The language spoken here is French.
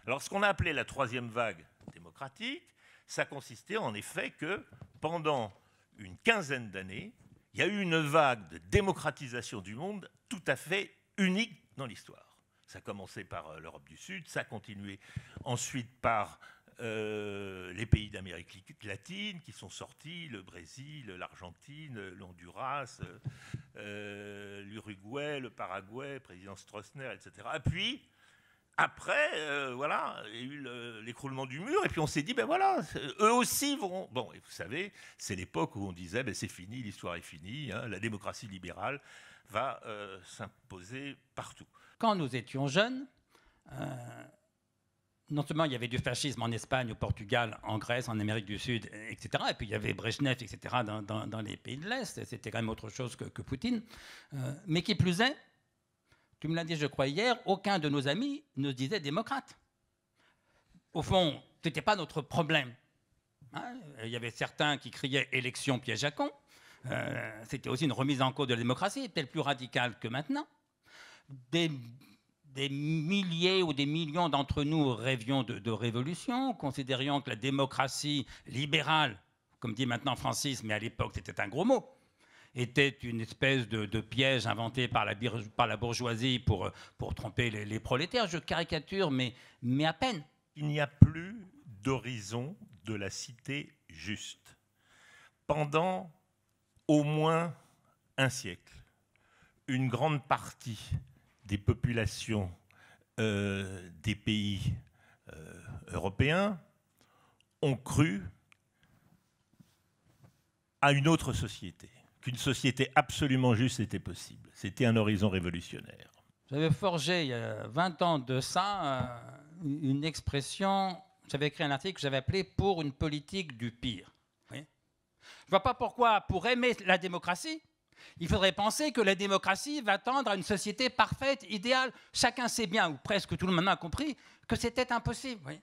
Alors, ce qu'on a appelé la troisième vague démocratique, ça consistait en effet que pendant une quinzaine d'années, il y a eu une vague de démocratisation du monde tout à fait unique dans l'histoire. Ça a commencé par l'Europe du Sud, ça a continué ensuite par les pays d'Amérique latine qui sont sortis, le Brésil, l'Argentine, l'Honduras, l'Uruguay, le Paraguay, président Stroessner, etc. Et puis, après, voilà, il y a eu l'écroulement du mur, et puis on s'est dit, ben voilà, eux aussi vont... Bon, et vous savez, c'est l'époque où on disait, ben c'est fini, l'histoire est finie, hein, la démocratie libérale va s'imposer partout. Quand nous étions jeunes, non seulement il y avait du fascisme en Espagne, au Portugal, en Grèce, en Amérique du Sud, etc., et puis il y avait Brejnev, etc., dans les pays de l'Est, c'était quand même autre chose que Poutine, mais qui plus est, tu me l'as dit, je crois, hier, aucun de nos amis ne se disait démocrate. Au fond, ce n'était pas notre problème. Hein, il y avait certains qui criaient « élection piège à con ». C'était aussi une remise en cause de la démocratie, peut-être plus radicale que maintenant. Des milliers ou des millions d'entre nous rêvions de révolution, considérions que la démocratie libérale, comme dit maintenant Francis, mais à l'époque c'était un gros mot, était une espèce de piège inventé par la bourgeoisie pour tromper les prolétaires. Je caricature, mais à peine. Il n'y a plus d'horizon de la cité juste. Pendant au moins un siècle, une grande partie des populations des pays européens ont cru à une autre société, qu'une société absolument juste était possible. C'était un horizon révolutionnaire. J'avais forgé, il y a 20 ans de ça, une expression, j'avais écrit un article que j'avais appelé « Pour une politique du pire ». Je ne vois pas pourquoi, pour aimer la démocratie, il faudrait penser que la démocratie va tendre à une société parfaite, idéale. Chacun sait bien, ou presque tout le monde a compris, que c'était impossible.